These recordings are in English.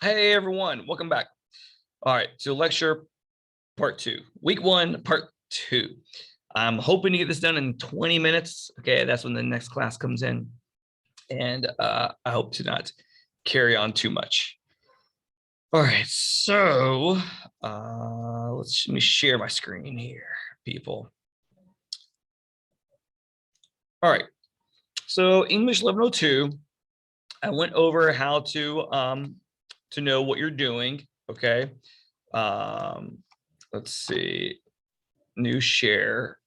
Hey everyone, welcome back. All right, so lecture part 2, week 1, part 2. I'm hoping to get this done in 20 minutes. Okay, that's when the next class comes in. And I hope to not carry on too much. All right, so let me share my screen here, people. All right, so English 1102, I went over how to know what you're doing. Okay, let's see, new share.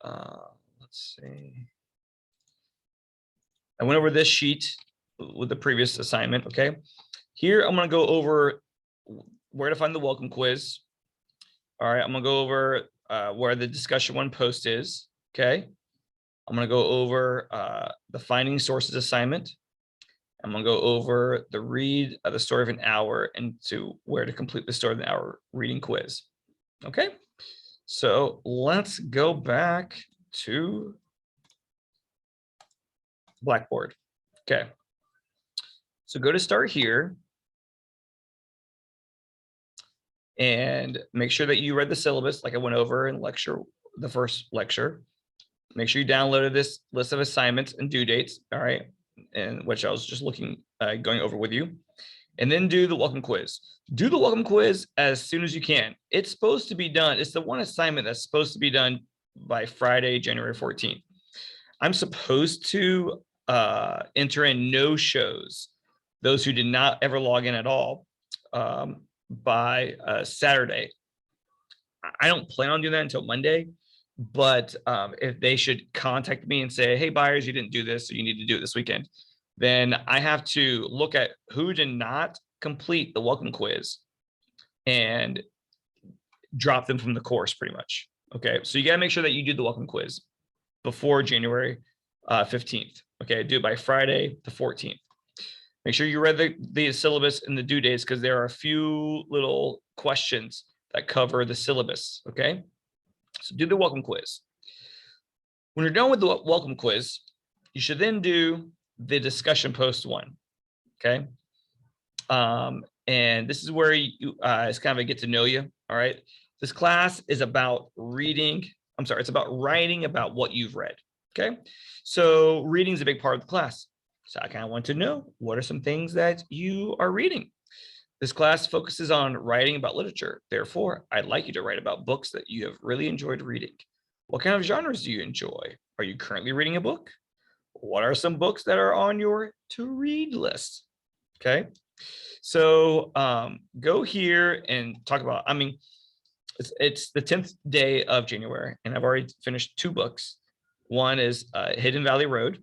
Let's see. I went over this sheet with the previous assignment. Okay, here I'm going to go over where to find the welcome quiz. All right, I'm going to go over where the discussion one post is. Okay, I'm going to go over the finding sources assignment. I'm going to go over the read the story of an hour and to where to complete the story of an hour reading quiz. Okay, so let's go back to Blackboard. Okay, so go to start here and make sure that you read the syllabus like I went over in the first lecture. Make sure you downloaded this list of assignments and due dates. All right, and which I was just going over with you. And then do the welcome quiz. Do the welcome quiz as soon as you can. It's supposed to be done. It's the one assignment that's supposed to be done by Friday, January 14th. I'm supposed to enter in no shows, those who did not ever log in at all, by Saturday. I don't plan on doing that until Monday, but if they should contact me and say, hey, buyers, you didn't do this, so you need to do it this weekend, then I have to look at who did not complete the welcome quiz and drop them from the course pretty much. Okay, so you got to make sure that you do the welcome quiz before January 15th. Okay, do it by Friday the 14th. Make sure you read the syllabus and the due dates because there are a few little questions that cover the syllabus. Okay, so do the welcome quiz. When you're done with the welcome quiz, you should then do the discussion post one. Okay, and this is where it's kind of a get to know you. All right, this class is about reading. I'm sorry, it's about writing about what you've read. Okay, so reading is a big part of the class. So I kind of want to know, what are some things that you are reading? This class focuses on writing about literature. Therefore, I'd like you to write about books that you have really enjoyed reading. What kind of genres do you enjoy? Are you currently reading a book? What are some books that are on your to-read list? Okay, so go here and talk about, it's the 10th day of January, and I've already finished 2 books. One is Hidden Valley Road,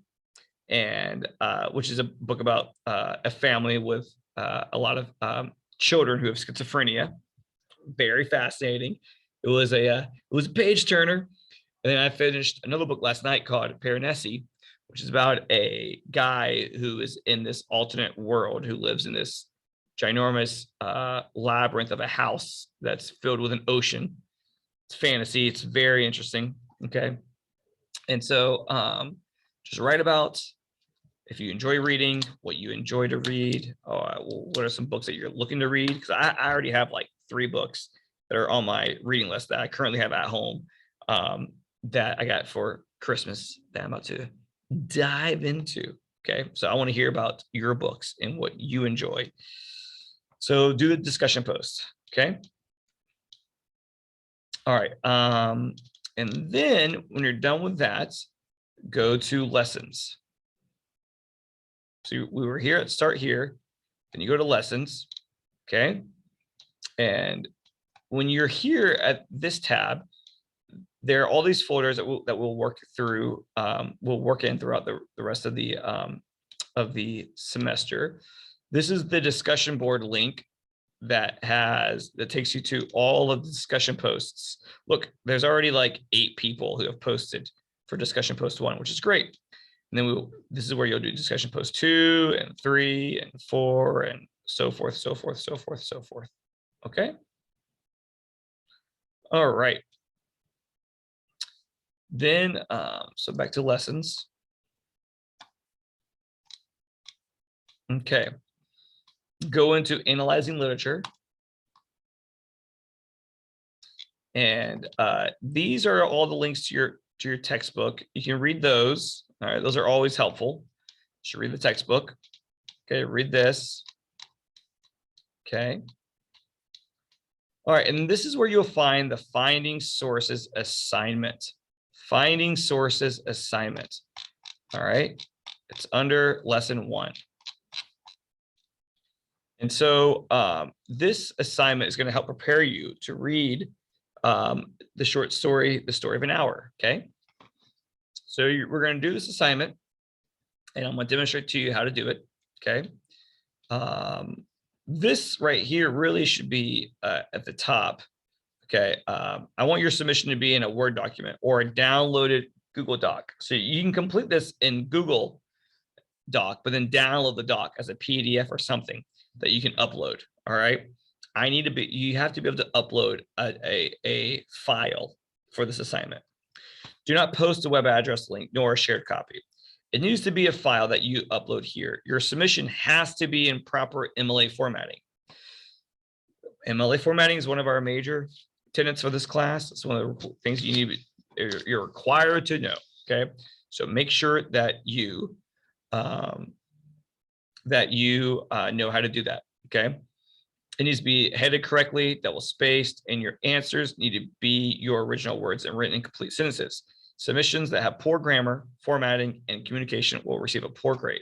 and which is a book about a family with a lot of children who have schizophrenia. Very fascinating. It was a page turner. And then I finished another book last night called Paranesi, which is about a guy who is in this alternate world, who lives in this ginormous labyrinth of a house that's filled with an ocean. It's fantasy. It's very interesting. Okay, and so just write about if you enjoy reading, what you enjoy to read. What are some books that you're looking to read? Because I already have like 3 books that are on my reading list that I currently have at home, that I got for Christmas that I'm about to dive into. Okay, so I want to hear about your books and what you enjoy. So do the discussion post. Okay. All right. And then when you're done with that, go to lessons. So we were here at start here, then you go to lessons. Okay. And when you're here at this tab, there are all these folders that we'll work through, we'll work in throughout the rest of the semester. This is the discussion board link that takes you to all of the discussion posts. Look, there's already like 8 people who have posted for discussion post 1, which is great. And then this is where you'll do discussion post 2 and 3 and 4 and so forth, so forth, so forth, so forth. Okay. All right. Then, so back to lessons. Okay. go into analyzing literature. And these are all the links to your textbook. You can read those. All right, those are always helpful. You should read the textbook. Okay, read this. Okay. All right, and this is where you'll find the Finding Sources assignment. Finding Sources assignment. All right, it's under lesson 1. And so this assignment is going to help prepare you to read the short story, The Story of an Hour. Okay, so we're going to do this assignment, and I'm going to demonstrate to you how to do it. Okay, this right here really should be at the top. Okay, I want your submission to be in a Word document or a downloaded Google Doc. So you can complete this in Google Doc, but then download the doc as a PDF or something that you can upload. All right, you have to be able to upload a file for this assignment. Do not post a web address link nor a shared copy. It needs to be a file that you upload here. Your submission has to be in proper MLA formatting. MLA formatting is one of our major tenets for this class. It's one of the things you're required to know. Okay, so make sure that you know how to do that. Okay, it needs to be headed correctly, double spaced, and your answers need to be your original words and written in complete sentences. Submissions that have poor grammar, formatting, and communication will receive a poor grade.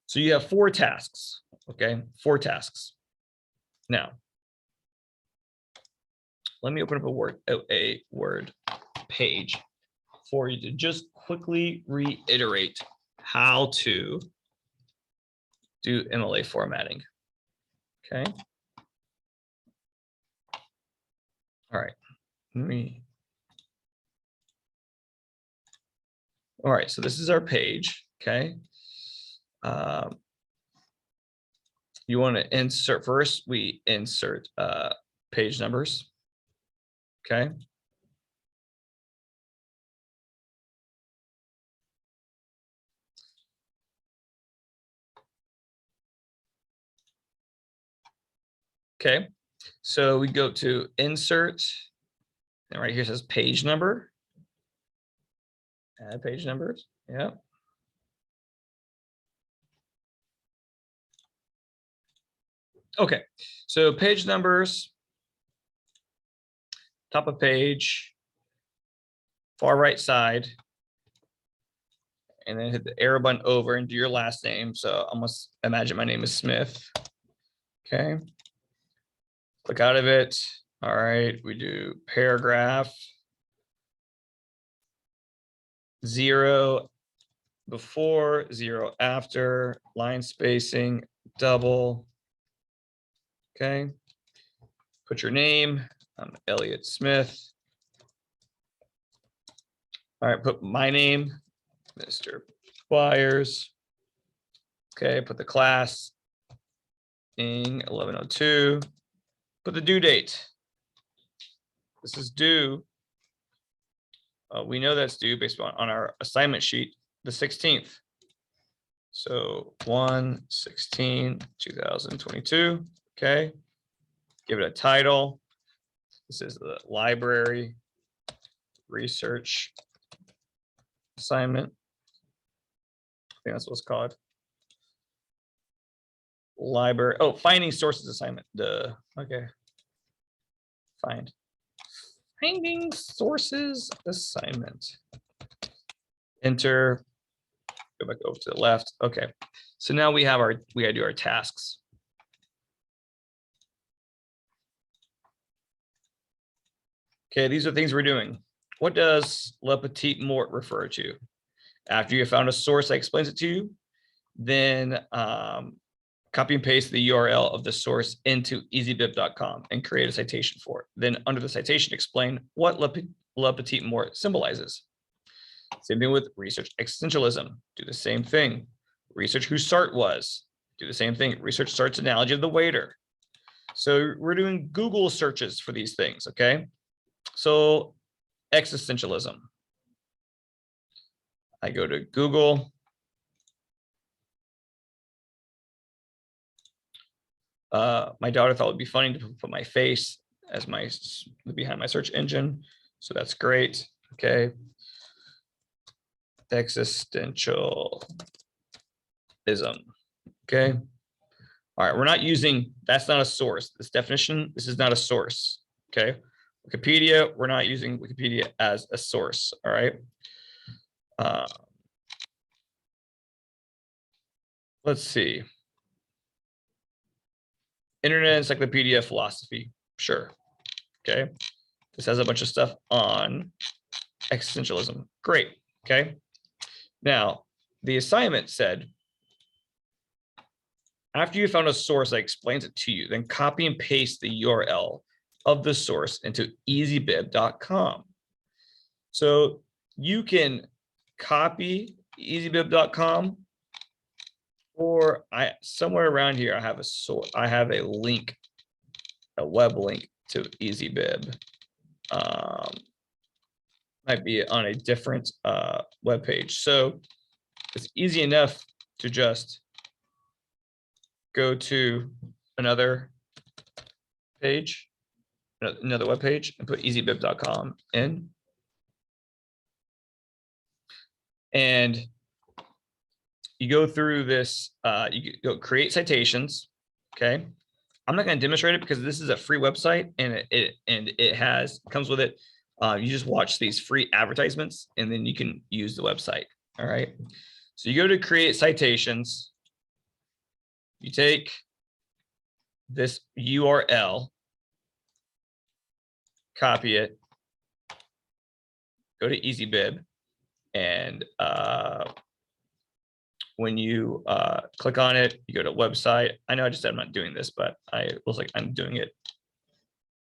So you have 4 tasks. Okay, 4 tasks. Now, let me open up a Word page for you to just quickly reiterate how to do MLA formatting. Okay. All right. All right. So this is our page. Okay. You want to insert first. We insert page numbers. Okay. Okay. So we go to insert, and right here says page number. Add page numbers. Yeah. Okay. So page numbers, top of page, far right side, and then hit the arrow button over and do your last name. So I must imagine my name is Smith. Okay. Click out of it. All right. We do paragraph, 0 before, 0 after, line spacing, double. Okay. Put your name. I'm Elliot Smith. All right. Put my name, Mr. Squires. Okay. Put the class in 1102. Put the due date. This is due. We know that's due based on our assignment sheet, the 16th. So 1/16/2022. Okay. Give it a title. This is the library research assignment. I think that's what it's called. Library. Oh, finding sources assignment. Duh. Okay. Finding sources assignment. Enter. Go back over to the left. Okay. So now we gotta do our tasks. Okay, these are things we're doing. What does Le Petit Mort refer to? After you have found a source that explains it to you, then copy and paste the URL of the source into easybib.com and create a citation for it. Then under the citation, explain what Le Petit Mort symbolizes. Same thing with research existentialism. Do the same thing. Research who Sartre was. Do the same thing. Research Sartre's analogy of the waiter. So we're doing Google searches for these things, okay? So existentialism. I go to Google. My daughter thought it would be funny to put my face as behind my search engine. So that's great. Okay. Existentialism. Okay. All right. We're not using, that's not a source. This definition, this is not a source. Okay. Wikipedia, we're not using Wikipedia as a source. All right. Let's see. Internet Encyclopedia Philosophy. Sure. Okay. This has a bunch of stuff on existentialism. Great. Okay. Now, the assignment said, after you found a source that explains it to you, then copy and paste the URL of the source into easybib.com. So you can copy easybib.com, or somewhere around here I have a link, a web link to easybib. Might be on a different web page. So it's easy enough to just go to another page, another web page, and put easybib.com in. And you go through this, you go create citations. Okay. I'm not going to demonstrate it because this is a free website, and it comes with it. You just watch these free advertisements, and then you can use the website. All right. So you go to create citations. You take this URL, copy it, go to easybib, and when you click on it, you go to website. I know I just said I'm not doing this, but it looks like I'm doing it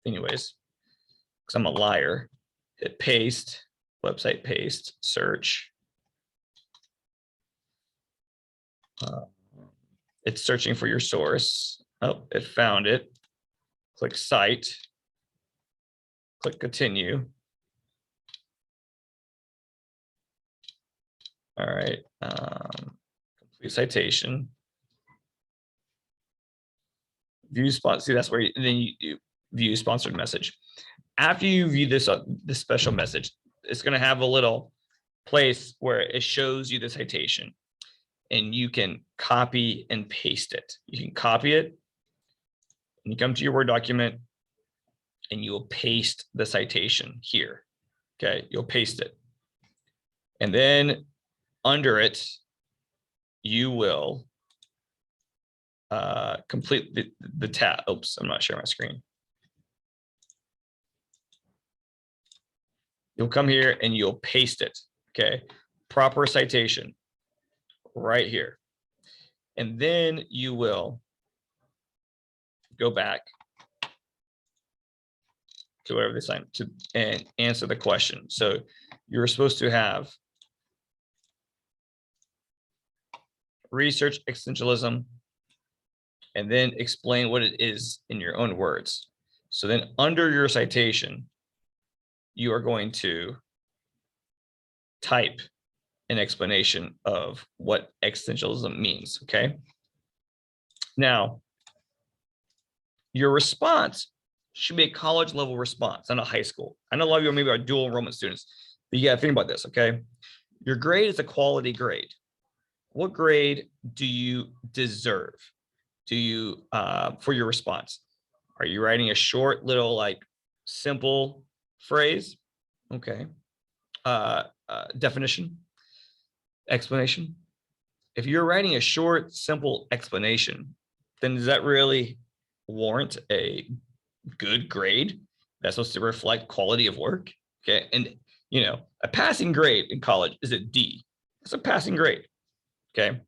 anyways, because I'm a liar. Hit paste, website paste, search. It's searching for your source. Oh, it found it. Click cite. Click continue. All right. Complete citation. View sponsor. See, that's where you view sponsored message. After you view this special message, it's going to have a little place where it shows you the citation, and you can copy and paste it. You can copy it, and you come to your Word document, and you will paste the citation here. Okay, you'll paste it, and then under it, you will complete the tab. Oops, I'm not sharing my screen. You'll come here and you'll paste it. Okay, proper citation right here. And then you will go back to whatever they signed to and answer the question. So you're supposed to have research existentialism and then explain what it is in your own words. So then under your citation, you are going to type an explanation of what existentialism means. Okay. Now, your response should be a college level response, not a high school. I know a lot of you maybe are dual enrollment students, but you got to think about this. Okay. Your grade is a quality grade. What grade do you deserve? Do you for your response? Are you writing a short little like simple phrase? Okay. Definition, explanation. If you're writing a short, simple explanation, then does that really warrant a good grade? That's supposed to reflect quality of work. Okay. And you know, a passing grade in college is a D. It's a passing grade. Okay.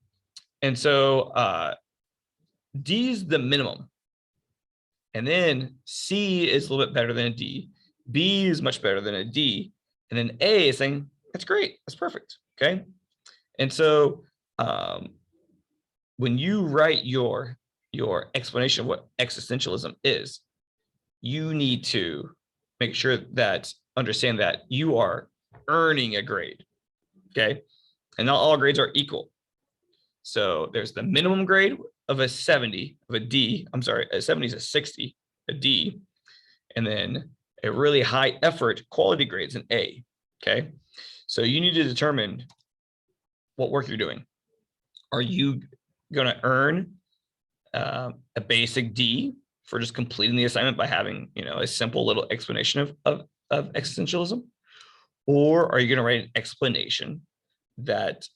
And so D is the minimum. And then C is a little bit better than a D. B is much better than a D. And then A is saying, that's great. That's perfect. Okay. And so when you write your explanation of what existentialism is, you need to make sure that understand that you are earning a grade. Okay. And not all grades are equal. So there's the minimum grade of a 70 of a D. I'm sorry, a 70 is a 60, a D, and then a really high effort quality grade is an A. Okay, so you need to determine what work you're doing. Are you going to earn a basic D for just completing the assignment by having, a simple little explanation of existentialism? Or are you going to write an explanation that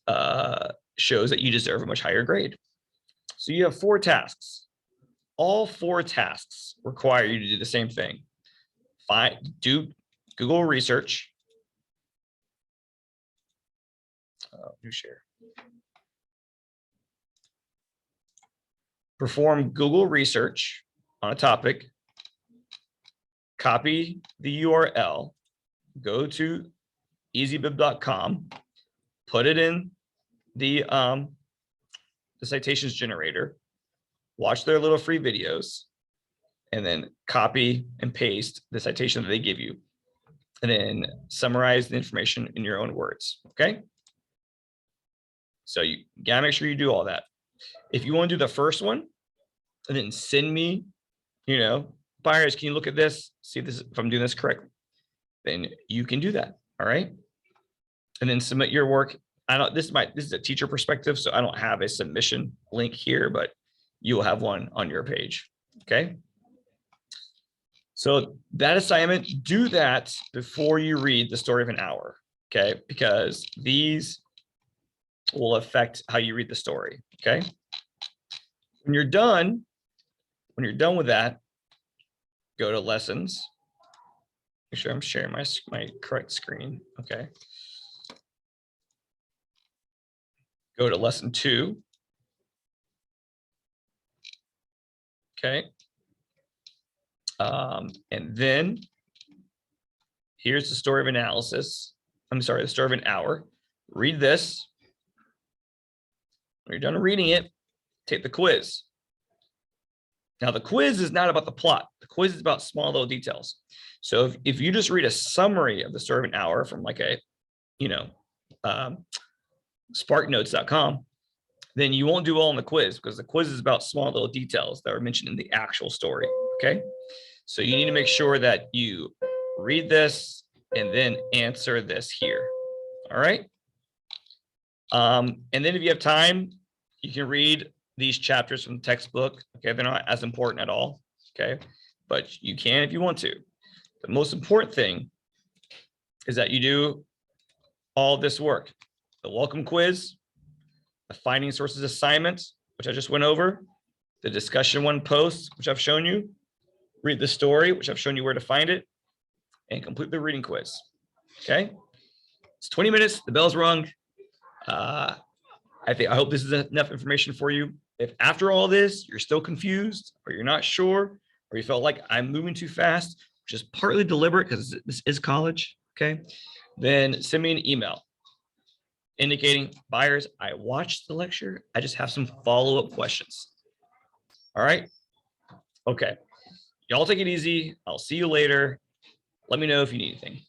shows that you deserve a much higher grade? So you have 4 tasks. All 4 tasks require you to do the same thing. Do Google research. New share. Perform Google research on a topic. Copy the URL. Go to easybib.com. Put it in the citations generator. Watch their little free videos, and then copy and paste the citation that they give you, and then summarize the information in your own words. Okay. So you gotta make sure you do all that. If you want to do the first one and then send me, buyers, can you look at this, see if I'm doing this correctly? Then you can do that. All right. And then submit your work. This is a teacher perspective, so I don't have a submission link here, but you will have one on your page. Okay. So that assignment, do that before you read The Story of an Hour. Okay. Because these will affect how you read the story. Okay. When you're done with that, go to lessons. Make sure I'm sharing my correct screen. Okay. Go to lesson 2. Okay. And then here's the story of analysis. I'm sorry, the story of an hour. Read this. When you're done reading it, take the quiz. Now, the quiz is not about the plot. The quiz is about small little details. So if you just read a summary of the story of an hour from like a, sparknotes.com, then you won't do well on the quiz, because the quiz is about small little details that are mentioned in the actual story. Okay. So you need to make sure that you read this and then answer this here. All right. And then if you have time, you can read these chapters from the textbook. Okay. They're not as important at all. Okay. But you can if you want to. The most important thing is that you do all this work. The welcome quiz, the finding sources assignment, which I just went over, the discussion 1 post, which I've shown you, read the story, which I've shown you where to find it, and complete the reading quiz. Okay. It's 20 minutes. The bell's rung. I hope this is enough information for you. If after all this, you're still confused, or you're not sure, or you felt like I'm moving too fast, which is partly deliberate because this is college. Okay. Then send me an email indicating, buyers, I watched the lecture. I just have some follow-up questions. All right. Okay. Y'all take it easy. I'll see you later. Let me know if you need anything.